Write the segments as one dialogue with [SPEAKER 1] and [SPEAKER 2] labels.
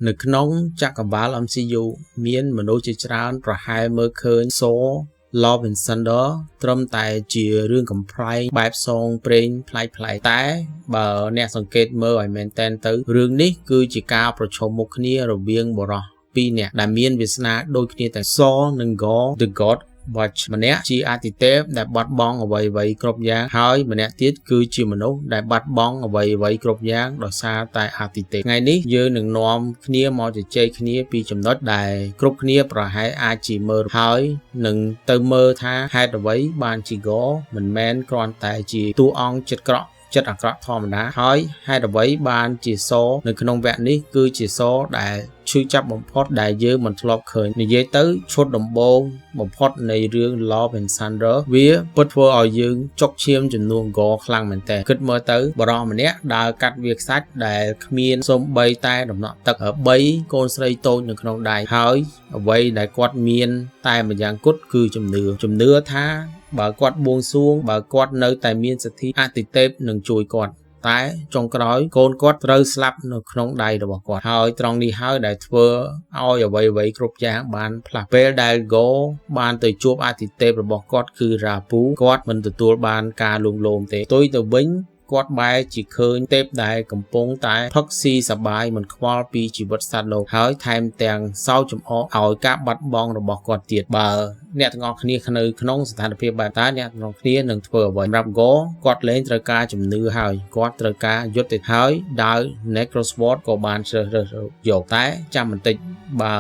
[SPEAKER 1] នៅក្នុងចក្រវាល MCU មានមនុស្សជាច្រើនប្រហែលមើលឃើញ Thor Love and Thunder ត្រឹមតែជារឿងកំប្លែងបែបសងព្រេងប្លែកៗតែបើអ្នកសង្កេតមើលឲ្យមែនតែនទៅរឿងនេះគឺជាការប្រឈមមុខគ្នារវាងបុរសពីរនាក់ដែលមានវាសនាដូចគ្នាតែ Thor និង Gorr the God Watch ម្នាក់ជាអាទិទេពដែលបាត់បង់អ្វីៗគ្រប់យ៉ាងហើយម្នាក់ទៀតគឺជាមនុស្សដែលបាត់បង់អ្វីៗគ្រប់យ៉ាងដោយសារតែអាទិទេពថ្ងៃនេះយើងនឹងនាំគ្នាមកជជែកគ្នាពីចំណុចដែលគ្រប់គ្នាប្រហែលអាចជាមើលហើយនឹងទៅមើលថាហេតុអ្វីបានជា Gorr មិនមែនគ្រាន់តែជាតួអង្គចិត្តអាក្រក់ធម្មតាហើយហេតុអ្វីបានជា Thor នៅក្នុងវគ្គនេះគឺជា Thor ដែលឈឺចាប់បំផុតដែលយើងមិនធ្លាប់ឃើញនិយាយទៅឈុតដំបូងបំផុតនៃរឿង Love and Thunder វាពិតធ្វើឲ្យយើងចុកឈាមចំនួន Gorr ខ្លាំងមែនតើគិតមើលទៅបរិសម្នាក់ដើរកាត់វាខ្សាច់ដែលគ្មានសូម្បីតែដំណក់ទឹក3កូនស្រីតូចនៅក្នុងដៃហើយអ្វីដែលគាត់មានតែម្យ៉ាងគត់គឺជំនឿថាបើគាត់បួងសួងបើគាត់នៅតែមានសទ្ធាអាទិទេពនឹងជួយគាត់តែចុងក្រោយកូនគាត់ត្រូវស្លាប់នៅក្នុងដៃរបស់គាត់ហើយត្រង់នេះហើយដែលធ្វើឲ្យអ្វីៗគ្រប់យ៉ាងបានផ្លាស់ពេលដែល Gorr បានទៅជួបអាទិទេពរបស់គាត់គឺ Rapu គាត់មិនទទួលបានការលួងលោមទេផ្ទុយទៅវិញគាត់បែរជាឃើញទេពដែលកំពុងតែផឹកស៊ីសប្បាយមិនខ្វល់ពីជីវិតសត្វលោកហើយថែមទាំងសោកចំអកឲ្យការបាត់បង់របស់គាត់ទៀតបើអ្នកទាំងអស់គ្នានៅក្នុងស្ថានភាពបែបតាអ្នកទាំងអស់គ្នានឹងធ្វើអ្វីសម្រាប់ Gorr គាត់លែងត្រូវការជំនឿហើយគាត់ត្រូវការយុត្តិធម៌ហើយដោយ Necrosword ក៏បានជ្រើសរើសយកតែចាំបន្តិចបើ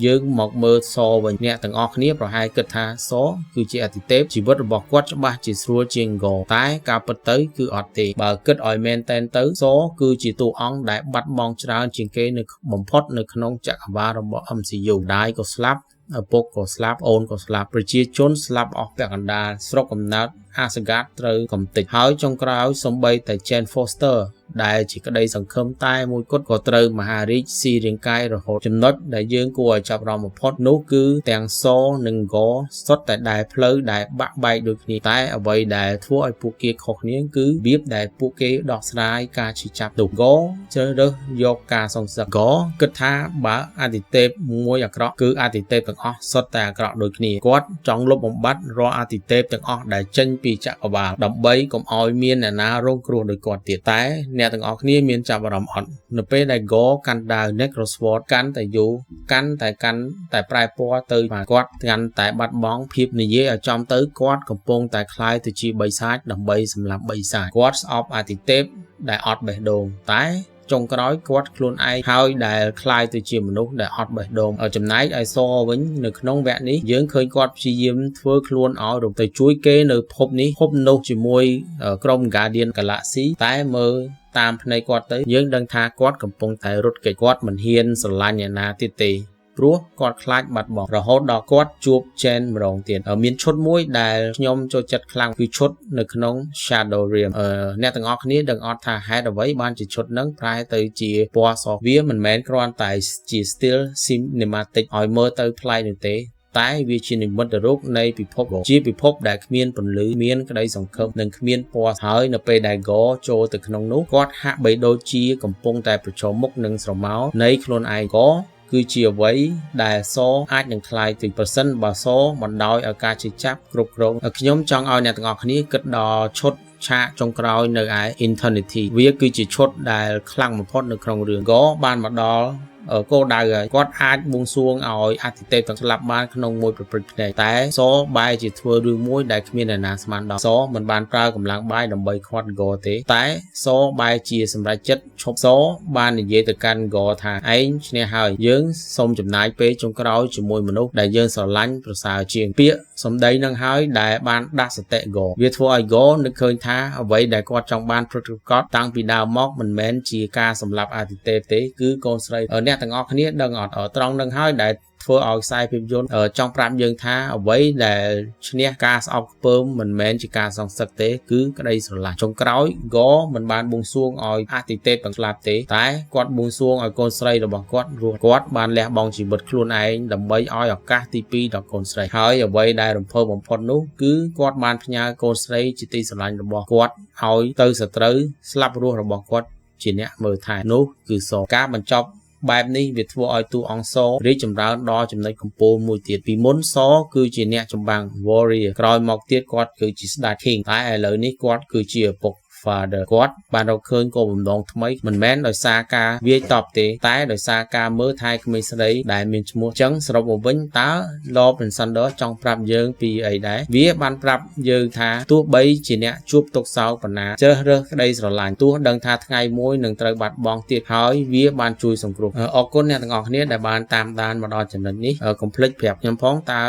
[SPEAKER 1] យើងមកមើល Thor វិញអ្នកទាំងអស់គ្នាប្រហែលគិតថា Thor គឺជាអាទិទេពជីវិតរបស់គាត់ច្បាស់ជាស្រួលជាង Gorr តែការពិតទៅគឺអត់ទេបើគិតឲ្យមែនតែនទៅ Thor គឺជាតួអង្គដែលបាត់បង់ច្រើនជាងគេនៅបំផុតនៅក្នុងចក្រវាលរបស់ MCU ដាយក៏ស្លាប់ឪពុកក៏ស្លាប់អូនក៏ស្លាប់ប្រជាជនស្លាប់អស់ពាក់កណ្ដាលស្រុកកំណើតAsgard ត្រូវកំទេចហើយចុងក្រោយសំបីតែ Jane Foster ដែលជាក្តីសង្ឃឹមតែមួយគត់ក៏ត្រូវមហារាជស៊ីរាងកាយរហូតចំណុចដែលយើងគួរឲ្យចាប់អារម្មណ៍បំផុតនោះគឺទាំង Thor និង Gorr សុទ្ធតែដែលផ្លូវដែលបាក់បែកដូចគ្នាតែអ្វីដែលធ្វើឲ្យពួកគេខុសគ្នាគឺរបៀបដែលពួកគេដោះស្រាយការឈឺចាប់នោះ Gorr ជ្រើសរើសយកការសងសឹក Gorr គិតថាបើអាទិទេពមួយអាក្រក់គឺអាទិទេពទាំងអស់សុទ្ធតែអាក្រក់ដូចគ្នាគាត់ចង់លុបបំបាត់រាល់អាទិទេពទាំងអស់ដែលចេញពីចក្រវាលដើម្បីកុំឲ្យមានអ្នកណារងគ្រោះដោយគាត់ទៀតតែអ្នកទាំងអស់គ្នាមានចាប់អារម្មណ៍អត់នៅពេលដែល Gorr កាន់ដាវ Necrosword កាន់តែយូរកាន់តែប្រែពណ៌ទៅមកគាត់កាន់តែបាត់បង់ភាពនិយាយឲ្យចំទៅគាត់កំពុងតែคล้ายទៅជាបិសាចដើម្បីសម្លាប់បិសាចគាត់ស្អប់អាទិទេពដែលអត់បេះដូងតែចុងក្រោយគាត់ខ្លួនឯងហើយដែលคล้ายទៅជាមនុស្សដែលអត់បេះដូងចំណែកឲ្យ Thor វិញនៅក្នុងវគ្គនេះយើងឃើញគាត់ព្យាយាមធ្វើខ្លួនឲ្យរំទៅជួយគេនៅភពនេះភពនោះជាមួយក្រុម Guardian Galaxy តែមើលតាមភ្នែកគាត់ទៅយើងដឹងថាគាត់កំពុងតែរត់គេចគាត់មិនហ៊ានស្រឡាញ់អ្នកណាទៀតទេព្រោះគាត់ខ្លាចបាត់បង់រហូតដល់គាត់ជួប Jane ម្ដងទៀតមានឈុតមួយដែលខ្ញុំចូលចិត្តខ្លាំងគឺឈុតនៅក្នុង Shadow Realm អ្នកទាំងអស់គ្នាដឹងអត់ថាហេតុអ្វីបានជាឈុតហ្នឹងប្រែទៅជាពណ៌សវាមិនមែនគ្រាន់តែជា still cinematic ឲ្យមើលទៅប្លែកនោះទេតែវាជានិមិត្តរូបនៃពិភពជាពិភពដែលគ្មានពន្លឺមានក្តីសង្ឃឹមនិងគ្មានពណ៌ហើយនៅពេលដែល Gorr ចូលទៅក្នុងនោះគាត់ហាក់បីដូចជាកំពុងតែប្រឈមមុខនឹងស្រមោលនៃខ្លួនឯងGorrគឺជាអ្វីដែល Thor អាចនឹងខ្លាយទៅប្រសិនបើ Thor បណ្ដោយឲ្យការជិះចាប់គ្រប់គ្រងខ្ញុំចង់ឲ្យអ្នកទាំងអស់គ្នាគិតដល់ឈុតឆាកចុងក្រោយនៅឯ Eternity វាគឺជាឈុតដែលខ្លាំងបំផុតនៅក្នុងរឿង Gorr បានមកដល់គោលដៅហើយគាត់អាចបួងសួងឲ្យអាទិទេពទាំងស្លាប់បានក្នុងមួយប្រព្រឹត្តភ្នែកតែ Thor បែរជាធ្វើរឿងមួយដែលគ្មានអ្នកណាស្មានដល់ Thor មិនបានប្រើកម្លាំងបាយដើម្បីខាត់ Gorr ទេតែ Thor បែរជាសម្រេចចិត្តឈប់ Thor បាននិយាយទៅកាន់ Gorr ថាឯងឈ្នះហើយយើងសូមចំណាយពេលចុងក្រោយជាមួយមនុស្សដែលយើងស្រឡាញ់ប្រសើរជាងពាក្យសម្ដីនឹងហើយដែលបានដាស់សតិ Gorr វាធ្វើឲ្យ Gorr នឹកឃើញថាអ្វីដែលគាត់ចង់បានព្រឹត្តកតតាំងពីដើមមកមិនមែនជាការសម្លាប់អាទិទេពទេគឺកូនស្រីអ្នកទាំងអស់គ្នាដឹងអត់ត្រង់នឹងហើយដែលធ្វើឲ្យខ្សែភាពយន្តចង់ប្រាប់យើងថាអ្វីដែលឈ្នះការស្អប់ខ្ពើមមិនមែនជាការសងសឹកទេគឺក្តីស្រឡាញ់ចុងក្រោយ Gorr មិនបានបួងសួងឲ្យអាទិទេពទាំងស្លាប់ទេតែគាត់បួងសួងឲ្យកូនស្រីរបស់គាត់រស់គាត់បានលះបង់ជីវិតខ្លួនឯងដើម្បីឲ្យឱកាសទី2ដល់កូនស្រីហើយអ្វីដែលរំភើបបំផុតនោះគឺគាត់បានផ្ញើកូនស្រីជាទីស្រឡាញ់របស់គាត់ឲ្យទៅសត្រូវស្លាប់រស់របស់គាត់ជាអ្នកមើលថែនោះគឺThorការបញ្ចប់ប បែបនេះវាធ្វើឲ្យតួអង្គសរីកចម្រើនដល់ចំណុចកំពូលមួយទៀតពីមុនសគឺជាអ្នកចម្បាំង warrior ក្រោយមកទៀតគាត់គឺជាស្ដេច king តែឥឡូវនេះគាត់គឺជាឪពុក father គាត់បានរកឃើញគោលបំណងថ្មីមិនមែនដោយសារការវាយតប់ទេតែដោយសារការមើលថែក្មេងស្រីដែលមានឈ្មោះចឹងសរុបមកវិញតើ Love and Thunder ចង់ប្រាប់យើងពីអីដែរវាបានប្រាប់យើងថាទោះបីជាអ្នកជួបទុក្ខសោកប៉ុណ្ណាជ្រើសរើសក្តីស្រឡាញ់ទោះដឹងថាថ្ងៃមួយនឹងត្រូវបាត់បង់ទៀតហើយវាបានជួយសង្គ្រោះអរគុណអ្នកទាំងអស់គ្នាដែលបានតាមដានមកដល់ចំណុចនេះកុំភ្លេចប្រាប់ខ្ញុំផងតើ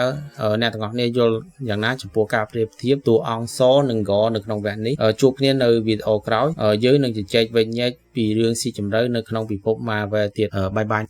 [SPEAKER 1] អ្នកទាំងអស់គ្នាយល់យ៉ាងណាចំពោះការប្រៀបធៀបតួអង្គសនិង Gore នៅក្នុងវគ្គនេះជួបគ្នានៅវីដេអូក្រោយយើងនឹងជជែកវែកញែកពីរឿងស៊ីជម្រៅនៅក្នុងពិភព Marvel ទៀតបាយបាយ